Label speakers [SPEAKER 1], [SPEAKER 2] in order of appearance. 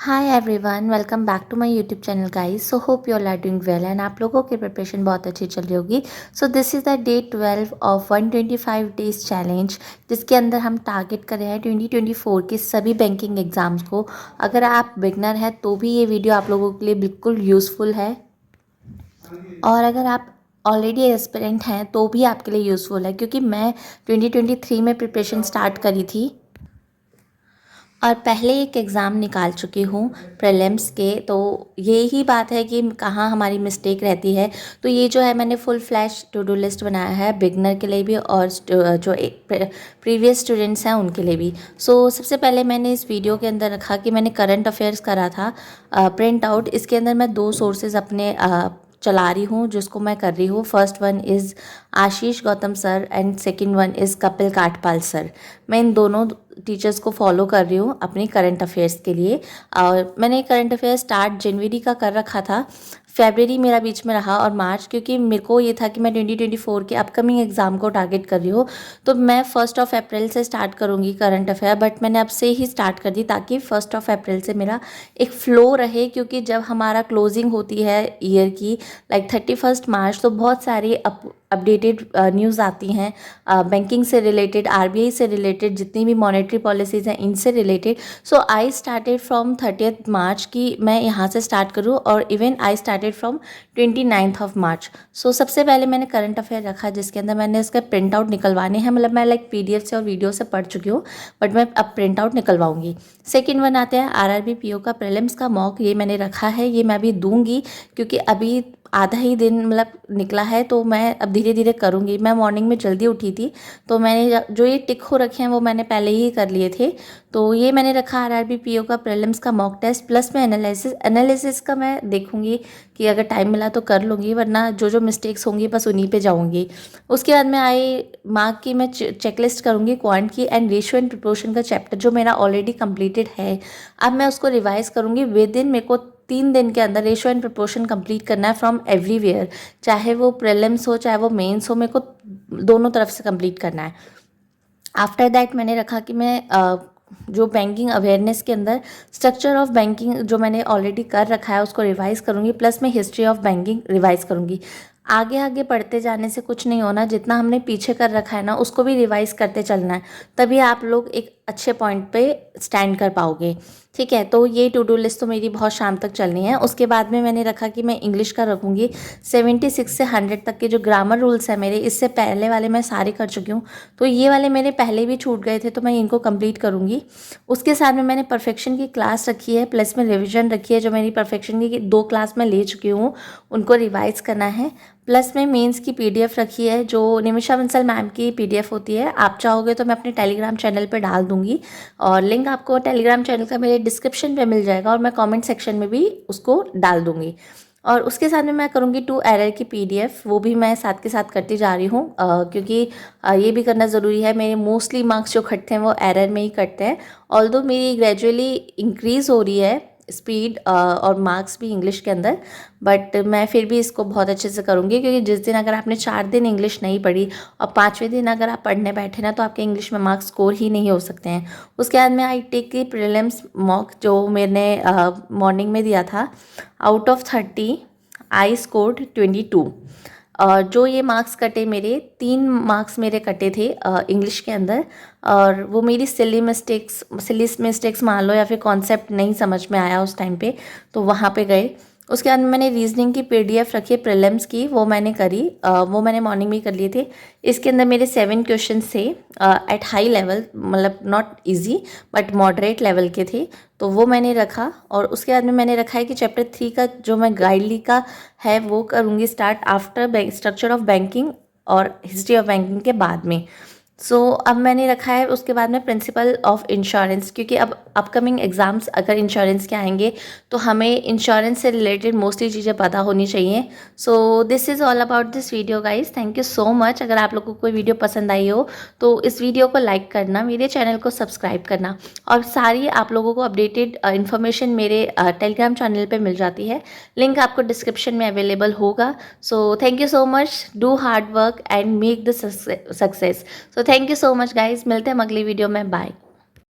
[SPEAKER 1] Hi everyone, welcome back to my YouTube channel guys. So hope you all are doing well and आप लोगों की preparation बहुत अच्छी चल रही होगी। So this is the day 12 of 125 days challenge, जिसके अंदर हम टारगेट कर रहे हैं 2024 के सभी बैंकिंग एग्जाम्स को। अगर आप बिगनर हैं तो भी ये वीडियो आप लोगों के लिए बिल्कुल यूज़फुल है, और अगर आप ऑलरेडी एस्पिरेंट हैं तो भी आपके लिए यूज़फुल है, क्योंकि मैं 2023 में प्रिपरेशन स्टार्ट करी थी और पहले एक एग्ज़ाम निकाल चुकी हूँ प्रीलिम्स के। तो यही बात है कि कहाँ हमारी मिस्टेक रहती है। तो ये जो है मैंने full flash to do list बनाया है बिगनर के लिए भी और जो प्रीवियस स्टूडेंट्स हैं उनके लिए भी। सो सबसे पहले मैंने इस वीडियो के अंदर रखा कि मैंने करंट अफेयर्स करा था प्रिंट आउट। इसके अंदर मैं दो सोर्सेज अपने चला रही हूँ, जिसको मैं कर रही हूँ। First one is Ashish Gautam sir and second one is Kapil Kathpal sir. मैं इन दोनों टीचर्स को फॉलो कर रही हूँ अपने करंट अफेयर्स के लिए। और मैंने करंट अफेयर स्टार्ट जनवरी का कर रखा था, फेबररी मेरा बीच में रहा और मार्च, क्योंकि मेरे को ये था कि मैं 2024 के अपकमिंग एग्ज़ाम को टारगेट कर रही हूँ। तो मैं 1 अप्रैल से स्टार्ट करूँगी करंट अफेयर, बट मैंने अब से ही स्टार्ट कर दी ताकि 1 अप्रैल से मेरा एक फ़्लो रहे। क्योंकि जब हमारा क्लोजिंग होती है ईयर की, लाइक 31 मार्च, तो बहुत सारी अपडेटेड न्यूज़ आती हैं बैंकिंग से रिलेटेड, आरबीआई से रिलेटेड, जितनी भी मॉनेटरी पॉलिसीज़ हैं इनसे related. So I started from 30 मार्च की मैं यहाँ से स्टार्ट करूँ, और इवन आई स्टार्टेड फ्रॉम 29 मार्च। सो सबसे पहले मैंने करंट अफेयर रखा, जिसके अंदर मैंने इसका प्रिंट आउट निकलवाने हैं। मतलब मैं लाइक पीडीएफ से और वीडियो से पढ़ चुकी हूँ, बट मैं अब प्रिंट आउट निकलवाऊंगी। सेकेंड वन आते हैं आरआरबी पीओ का प्रीलिम्स का मॉक। ये मैंने रखा है, ये मैं अभी दूंगी, क्योंकि अभी आधा ही दिन मतलब निकला है, तो मैं अब धीरे धीरे करूँगी। मैं मॉर्निंग में जल्दी उठी थी, तो मैंने जो ये टिक हो रखे हैं वो मैंने पहले ही कर लिए थे। तो ये मैंने रखा आरआरबी पीओ का प्रीलिम्स का मॉक टेस्ट, प्लस में एनालिसिस का मैं देखूंगी कि अगर टाइम मिला तो कर लूँगी, वरना जो जो मिस्टेक्स होंगी बस उन्हीं पे जाऊँगी। उसके बाद में आई मार्क की मैं चेकलिस्ट करूँगी क्वांट की एंड रेशियो एंड प्रोपोर्शन का चैप्टर, जो मेरा ऑलरेडी कंप्लीटेड है। अब मैं उसको रिवाइज करूँगी विद इन, मेरे को 3 दिन के अंदर रेशियो एंड प्रोपोर्शन कंप्लीट करना है फ्रॉम एवरीवेयर, चाहे वो प्रीलिम्स हो चाहे वो मेंस हो, मेरे को दोनों तरफ से कंप्लीट करना है। आफ्टर दैट मैंने रखा कि मैं जो बैंकिंग अवेयरनेस के अंदर स्ट्रक्चर ऑफ बैंकिंग जो मैंने ऑलरेडी कर रखा है उसको रिवाइज करूँगी, प्लस मैं हिस्ट्री ऑफ बैंकिंग रिवाइज करूँगी। आगे आगे पढ़ते जाने से कुछ नहीं होना, जितना हमने पीछे कर रखा है ना उसको भी रिवाइज करते चलना है, तभी आप लोग एक अच्छे पॉइंट पे स्टैंड कर पाओगे। ठीक है, तो ये टू डू लिस्ट तो मेरी बहुत शाम तक चलनी है। उसके बाद में मैंने रखा कि मैं इंग्लिश का रखूँगी 76 से 100 तक के जो ग्रामर रूल्स हैं मेरे, इससे पहले वाले मैं सारे कर चुकी हूँ, तो ये वाले मेरे पहले भी छूट गए थे, तो मैं इनको कंप्लीट करूँगी। उसके साथ में मैंने परफेक्शन की क्लास रखी है, प्लस में रिविजन रखी है। जो मेरी परफेक्शन की 2 क्लास मैं ले चुकी हूँ, उनको रिवाइज करना है। प्लस में मेंस की पीडीएफ रखी है, जो निमिषा बंसल मैम की पीडीएफ होती है। आप चाहोगे तो मैं अपने टेलीग्राम चैनल पर डाल दूँगी, और लिंक आपको टेलीग्राम चैनल का मेरे डिस्क्रिप्शन पे मिल जाएगा, और मैं कमेंट सेक्शन में भी उसको डाल दूँगी। और उसके साथ में मैं करूँगी 2 एरर की पीडीएफ, वो भी मैं साथ के साथ करती जा रही हूँ, क्योंकि ये भी करना ज़रूरी है। मेरे मोस्टली मार्क्स जो कटते हैं वो एरर में ही कटते हैं। ऑल्दो मेरी ग्रेजुअली इंक्रीज़ हो रही है स्पीड और मार्क्स भी इंग्लिश के अंदर, बट मैं फिर भी इसको बहुत अच्छे से करूँगी, क्योंकि जिस दिन अगर आपने 4 दिन इंग्लिश नहीं पढ़ी और 5वें दिन अगर आप पढ़ने बैठे ना, तो आपके इंग्लिश में मार्क्स स्कोर ही नहीं हो सकते हैं। उसके बाद में आई टेक की प्रीलिम्स मॉक, जो मैंने मॉर्निंग में दिया था। Out of 30 I scored 22। और जो ये मार्क्स कटे मेरे, 3 मार्क्स मेरे कटे थे इंग्लिश के अंदर, और वो मेरी सिली मिस्टेक्स मान लो, या फिर कॉन्सेप्ट नहीं समझ में आया उस टाइम पे, तो वहाँ पे गए। उसके बाद मैंने रीजनिंग की पीडीएफ रखी है प्रीलिम्स की, वो मैंने करी, वो मैंने मॉर्निंग में कर लिए थे। इसके अंदर मेरे 7 क्वेश्चन थे एट हाई लेवल, मतलब not easy but moderate level के थे, तो वो मैंने रखा। और उसके बाद में मैंने रखा है कि चैप्टर 3 का जो मैं गाइडली का है वो करूँगी start after structure of banking और हिस्ट्री ऑफ बैंकिंग के बाद में। सो अब मैंने रखा है उसके बाद में प्रिंसिपल ऑफ इंश्योरेंस, क्योंकि अब अपकमिंग एग्ज़ाम्स अगर इंश्योरेंस के आएंगे तो हमें इंश्योरेंस से रिलेटेड मोस्टली चीज़ें पता होनी चाहिए। सो this is all about this video guys, thank you so much. अगर आप लोगों को कोई वीडियो पसंद आई हो तो इस वीडियो को लाइक करना, मेरे चैनल को सब्सक्राइब करना, और सारी आप लोगों को अपडेटेड इन्फॉर्मेशन मेरे टेलीग्राम चैनल पर मिल जाती है। लिंक आपको डिस्क्रिप्शन में अवेलेबल होगा। So thank you so much, do hard work and make the success. So thank you so much guys, मिलते हैं हम अगली वीडियो में, बाय।